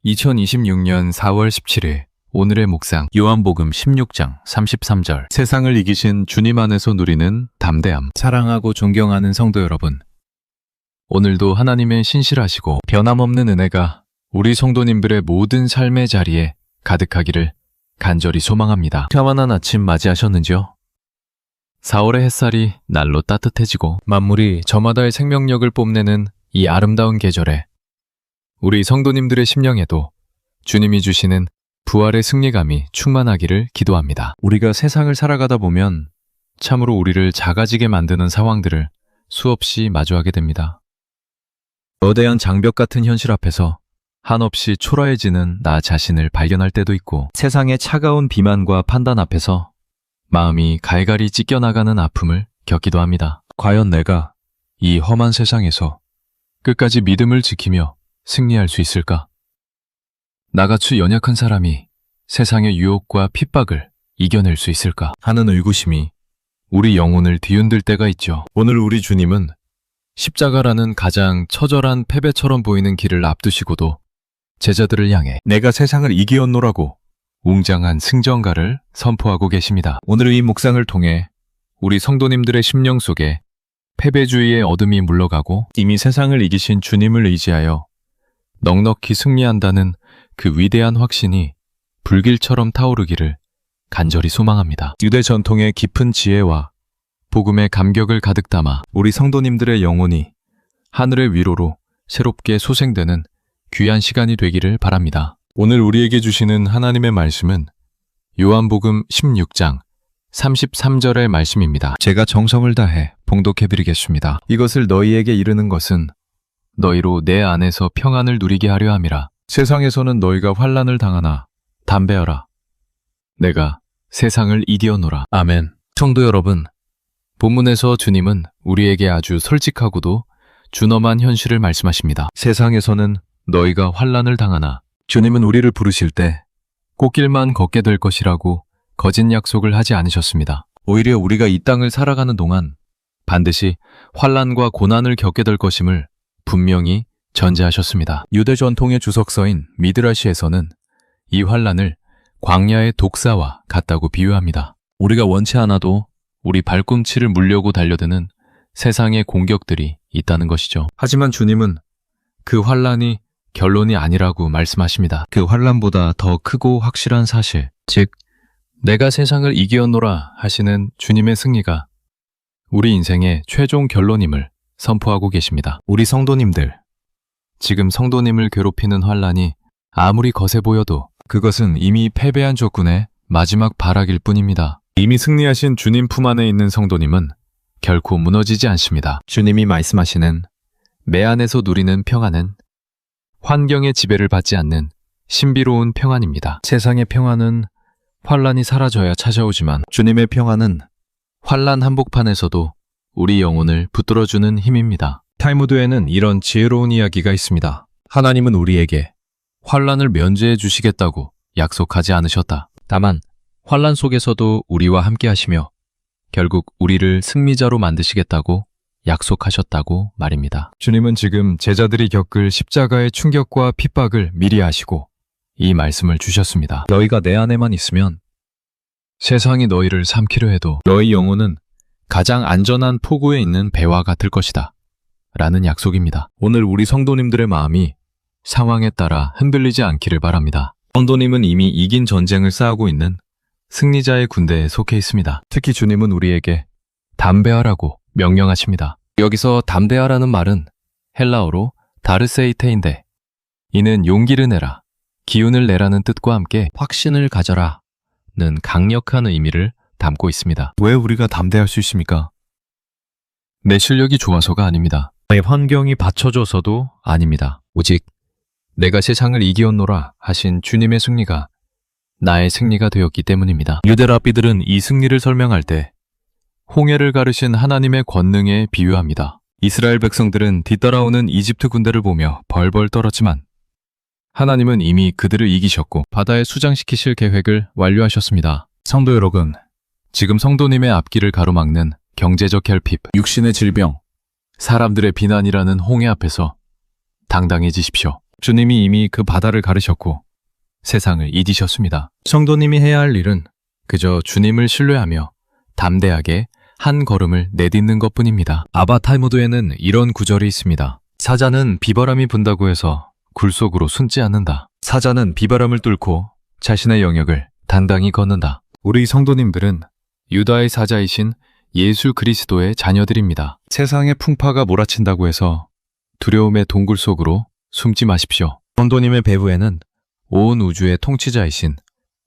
2026년 4월 17일 오늘의 묵상 요한복음 16장 33절 세상을 이기신 주님 안에서 누리는 담대함. 사랑하고 존경하는 성도 여러분, 오늘도 하나님의 신실하시고 변함없는 은혜가 우리 성도님들의 모든 삶의 자리에 가득하기를 간절히 소망합니다. 평안한 아침 맞이하셨는지요? 4월의 햇살이 날로 따뜻해지고 만물이 저마다의 생명력을 뽐내는 이 아름다운 계절에 우리 성도님들의 심령에도 주님이 주시는 부활의 승리감이 충만하기를 기도합니다. 우리가 세상을 살아가다 보면 참으로 우리를 작아지게 만드는 상황들을 수없이 마주하게 됩니다. 거대한 장벽 같은 현실 앞에서 한없이 초라해지는 나 자신을 발견할 때도 있고, 세상의 차가운 비만과 판단 앞에서 마음이 갈갈이 찢겨나가는 아픔을 겪기도 합니다. 과연 내가 이 험한 세상에서 끝까지 믿음을 지키며 승리할 수 있을까? 나같이 연약한 사람이 세상의 유혹과 핍박을 이겨낼 수 있을까? 하는 의구심이 우리 영혼을 뒤흔들 때가 있죠. 오늘 우리 주님은 십자가라는 가장 처절한 패배처럼 보이는 길을 앞두시고도 제자들을 향해 내가 세상을 이기었노라고 웅장한 승전가를 선포하고 계십니다. 오늘 이 묵상을 통해 우리 성도님들의 심령 속에 패배주의의 어둠이 물러가고 이미 세상을 이기신 주님을 의지하여 넉넉히 승리한다는 그 위대한 확신이 불길처럼 타오르기를 간절히 소망합니다. 유대 전통의 깊은 지혜와 복음의 감격을 가득 담아 우리 성도님들의 영혼이 하늘의 위로로 새롭게 소생되는 귀한 시간이 되기를 바랍니다. 오늘 우리에게 주시는 하나님의 말씀은 요한복음 16장 33절의 말씀입니다. 제가 정성을 다해 봉독해드리겠습니다. 이것을 너희에게 이르는 것은 너희로 내 안에서 평안을 누리게 하려 함이라. 세상에서는 너희가 환난을 당하나 담대하라. 내가 세상을 이기었노라. 아멘. 성도 여러분, 본문에서 주님은 우리에게 아주 솔직하고도 준엄한 현실을 말씀하십니다. 세상에서는 너희가 환난을 당하나, 주님은 우리를 부르실 때 꽃길만 걷게 될 것이라고 거짓 약속을 하지 않으셨습니다. 오히려 우리가 이 땅을 살아가는 동안 반드시 환난과 고난을 겪게 될 것임을 분명히 전제하셨습니다. 유대 전통의 주석서인 미드라시에서는 이 환난을 광야의 독사와 같다고 비유합니다. 우리가 원치 않아도 우리 발꿈치를 물려고 달려드는 세상의 공격들이 있다는 것이죠. 하지만 주님은 그 환난이 결론이 아니라고 말씀하십니다. 그 환난보다 더 크고 확실한 사실, 즉 내가 세상을 이기었노라 하시는 주님의 승리가 우리 인생의 최종 결론임을 선포하고 계십니다. 우리 성도님들, 지금 성도님을 괴롭히는 환난이 아무리 거세 보여도 그것은 이미 패배한 적군의 마지막 발악일 뿐입니다. 이미 승리하신 주님 품 안에 있는 성도님은 결코 무너지지 않습니다. 주님이 말씀하시는 내 안에서 누리는 평안은 환경의 지배를 받지 않는 신비로운 평안입니다. 세상의 평안은 환난이 사라져야 찾아오지만 주님의 평안은 환난 한복판에서도 우리 영혼을 붙들어주는 힘입니다. 탈무드에는 이런 지혜로운 이야기가 있습니다. 하나님은 우리에게 환난을 면제해 주시겠다고 약속하지 않으셨다. 다만 환난 속에서도 우리와 함께 하시며 결국 우리를 승리자로 만드시겠다고 약속하셨다고 말입니다. 주님은 지금 제자들이 겪을 십자가의 충격과 핍박을 미리 아시고 이 말씀을 주셨습니다. 너희가 내 안에만 있으면 세상이 너희를 삼키려 해도 너희 영혼은 가장 안전한 포구에 있는 배와 같을 것이다 라는 약속입니다. 오늘 우리 성도님들의 마음이 상황에 따라 흔들리지 않기를 바랍니다. 성도님은 이미 이긴 전쟁을 싸우고 있는 승리자의 군대에 속해 있습니다. 특히 주님은 우리에게 담대하라고 명령하십니다. 여기서 담대하라는 말은 헬라어로 다르세이테인데, 이는 용기를 내라, 기운을 내라는 뜻과 함께 확신을 가져라 는 강력한 의미를 담고 있습니다. 왜 우리가 담대할 수 있습니까? 내 실력이 좋아서가 아닙니다. 내 환경이 받쳐줘서도 아닙니다. 오직 내가 세상을 이기었노라 하신 주님의 승리가 나의 승리가 되었기 때문입니다. 유대 랍비들은 이 승리를 설명할 때 홍해를 가르신 하나님의 권능에 비유합니다. 이스라엘 백성들은 뒤따라오는 이집트 군대를 보며 벌벌 떨었지만 하나님은 이미 그들을 이기셨고 바다에 수장시키실 계획을 완료하셨습니다. 성도 여러분, 지금 성도님의 앞길을 가로막는 경제적 결핍, 육신의 질병, 사람들의 비난이라는 홍해 앞에서 당당해지십시오. 주님이 이미 그 바다를 가르셨고 세상을 이기셨습니다. 성도님이 해야 할 일은 그저 주님을 신뢰하며 담대하게 한 걸음을 내딛는 것뿐입니다. 아바 탈무드에는 이런 구절이 있습니다. 사자는 비바람이 분다고 해서 굴 속으로 숨지 않는다. 사자는 비바람을 뚫고 자신의 영역을 당당히 걷는다. 우리 성도님들은 유다의 사자이신 예수 그리스도의 자녀들입니다. 세상의 풍파가 몰아친다고 해서 두려움의 동굴 속으로 숨지 마십시오. 성도님의 배후에는 온 우주의 통치자이신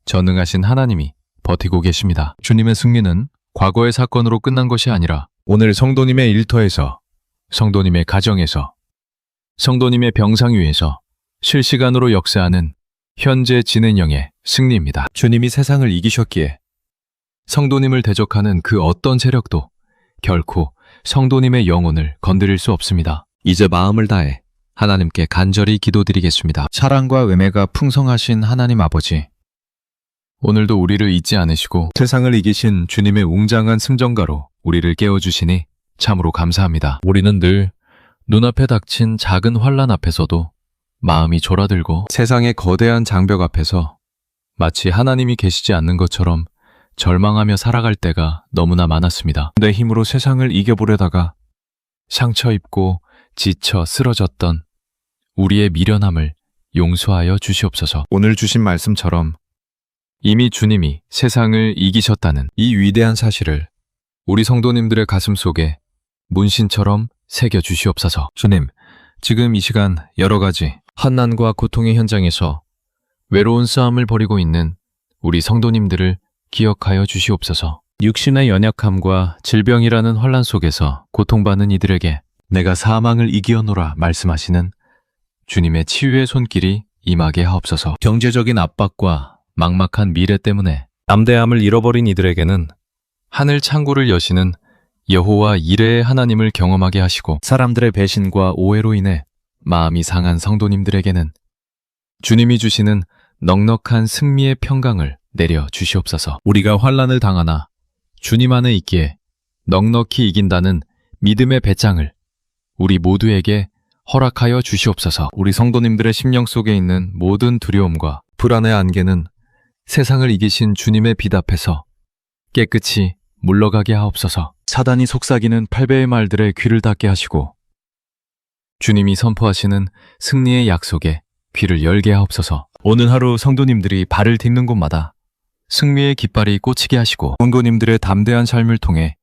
전능하신 하나님이 버티고 계십니다. 주님의 승리는 과거의 사건으로 끝난 것이 아니라 오늘 성도님의 일터에서, 성도님의 가정에서, 성도님의 병상 위에서 실시간으로 역사하는 현재 진행형의 승리입니다. 주님이 세상을 이기셨기에 성도님을 대적하는 그 어떤 세력도 결코 성도님의 영혼을 건드릴 수 없습니다. 이제 마음을 다해 하나님께 간절히 기도드리겠습니다. 사랑과 은혜가 풍성하신 하나님 아버지, 오늘도 우리를 잊지 않으시고 세상을 이기신 주님의 웅장한 승전가로 우리를 깨워주시니 참으로 감사합니다. 우리는 늘 눈앞에 닥친 작은 환난 앞에서도 마음이 졸아들고 세상의 거대한 장벽 앞에서 마치 하나님이 계시지 않는 것처럼 절망하며 살아갈 때가 너무나 많았습니다. 내 힘으로 세상을 이겨보려다가 상처 입고 지쳐 쓰러졌던 우리의 미련함을 용서하여 주시옵소서. 오늘 주신 말씀처럼 이미 주님이 세상을 이기셨다는 이 위대한 사실을 우리 성도님들의 가슴 속에 문신처럼 새겨 주시옵소서. 주님, 지금 이 시간 여러 가지 환난과 고통의 현장에서 외로운 싸움을 벌이고 있는 우리 성도님들을 기억하여 주시옵소서. 육신의 연약함과 질병이라는 혼란 속에서 고통받는 이들에게 내가 사망을 이기어노라 말씀하시는 주님의 치유의 손길이 임하게 하옵소서. 경제적인 압박과 막막한 미래 때문에 담대함을 잃어버린 이들에게는 하늘 창구를 여시는 여호와 이레의 하나님을 경험하게 하시고, 사람들의 배신과 오해로 인해 마음이 상한 성도님들에게는 주님이 주시는 넉넉한 승리의 평강을 내려 주시옵소서. 우리가 환난을 당하나 주님 안에 있기에 넉넉히 이긴다는 믿음의 배짱을 우리 모두에게 허락하여 주시옵소서. 우리 성도님들의 심령 속에 있는 모든 두려움과 불안의 안개는 세상을 이기신 주님의 빛 앞에서 깨끗이 물러가게 하옵소서. 사단이 속삭이는 8배의 말들의 귀를 닫게 하시고 주님이 선포하시는 승리의 약속에 귀를 열게 하옵소서. 오늘 하루 성도님들이 발을 딛는 곳마다 승리의 깃발이 꽂히게 하시고 성도님들의 담대한 삶을 통해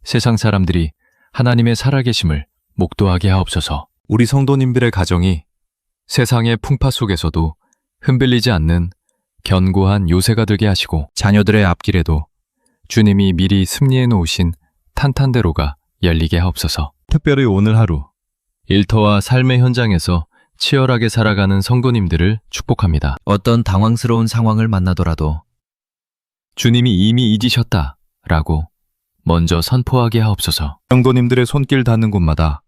세상 사람들이 하나님의 살아계심을 목도하게 하옵소서. 우리 성도님들의 가정이 세상의 풍파 속에서도 흔들리지 않는 견고한 요새가 되게 하시고 자녀들의 앞길에도 주님이 미리 승리해 놓으신 탄탄대로가 열리게 하옵소서. 특별히 오늘 하루 일터와 삶의 현장에서 치열하게 살아가는 성도님들을 축복합니다. 어떤 당황스러운 상황을 만나더라도 주님이 이미 이기셨다 라고 먼저 선포하게 하옵소서. 성도님들의 손길 닿는 곳마다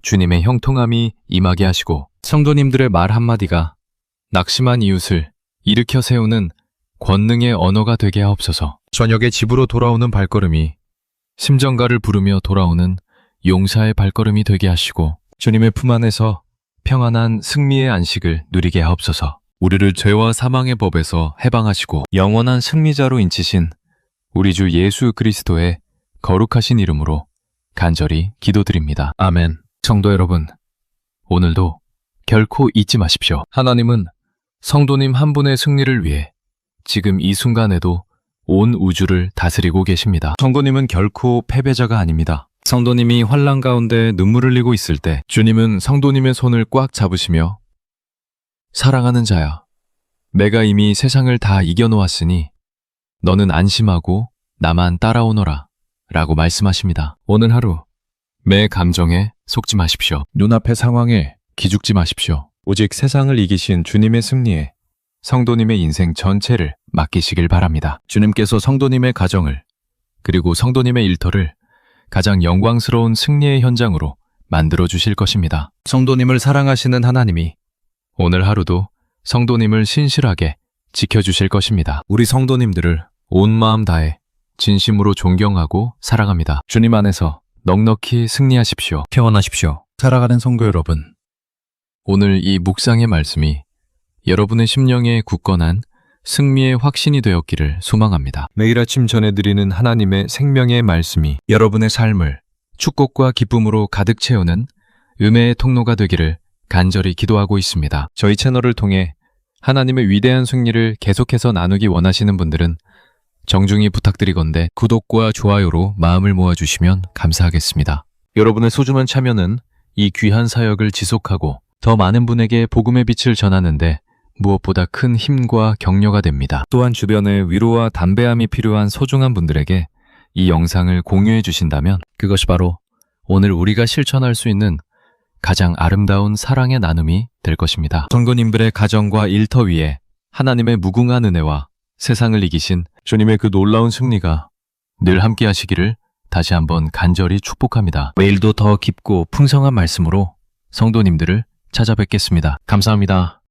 주님의 형통함이 임하게 하시고 성도님들의 말 한마디가 낙심한 이웃을 일으켜 세우는 권능의 언어가 되게 하옵소서. 저녁에 집으로 돌아오는 발걸음이 심정가를 부르며 돌아오는 용사의 발걸음이 되게 하시고 주님의 품 안에서 평안한 승리의 안식을 누리게 하옵소서. 우리를 죄와 사망의 법에서 해방하시고 영원한 승리자로 인치신 우리 주 예수 그리스도의 거룩하신 이름으로 간절히 기도드립니다. 아멘. 성도 여러분, 오늘도 결코 잊지 마십시오. 하나님은 성도님 한 분의 승리를 위해 지금 이 순간에도 온 우주를 다스리고 계십니다. 성도님은 결코 패배자가 아닙니다. 성도님이 환난 가운데 눈물을 흘리고 있을 때 주님은 성도님의 손을 꽉 잡으시며 사랑하는 자야, 내가 이미 세상을 다 이겨놓았으니 너는 안심하고 나만 따라오너라 라고 말씀하십니다. 오늘 하루 매 감정에 속지 마십시오. 눈앞의 상황에 기죽지 마십시오. 오직 세상을 이기신 주님의 승리에 성도님의 인생 전체를 맡기시길 바랍니다. 주님께서 성도님의 가정을 그리고 성도님의 일터를 가장 영광스러운 승리의 현장으로 만들어 주실 것입니다. 성도님을 사랑하시는 하나님이 오늘 하루도 성도님을 신실하게 지켜주실 것입니다. 우리 성도님들을 온 마음 다해 진심으로 존경하고 사랑합니다. 주님 안에서 넉넉히 승리하십시오. 평안하십시오. 살아가는 성도 여러분, 오늘 이 묵상의 말씀이 여러분의 심령에 굳건한 승리의 확신이 되었기를 소망합니다. 매일 아침 전해드리는 하나님의 생명의 말씀이 여러분의 삶을 축복과 기쁨으로 가득 채우는 은혜의 통로가 되기를 간절히 기도하고 있습니다. 저희 채널을 통해 하나님의 위대한 승리를 계속해서 나누기 원하시는 분들은 정중히 부탁드리건대 구독과 좋아요로 마음을 모아주시면 감사하겠습니다. 여러분의 소중한 참여는 이 귀한 사역을 지속하고 더 많은 분에게 복음의 빛을 전하는데 무엇보다 큰 힘과 격려가 됩니다. 또한 주변에 위로와 담대함이 필요한 소중한 분들에게 이 영상을 공유해 주신다면 그것이 바로 오늘 우리가 실천할 수 있는 가장 아름다운 사랑의 나눔이 될 것입니다. 선거님들의 가정과 일터 위에 하나님의 무궁한 은혜와 세상을 이기신 주님의 그 놀라운 승리가 늘 함께 하시기를 다시 한번 간절히 축복합니다. 내일도 더 깊고 풍성한 말씀으로 성도님들을 찾아뵙겠습니다. 감사합니다.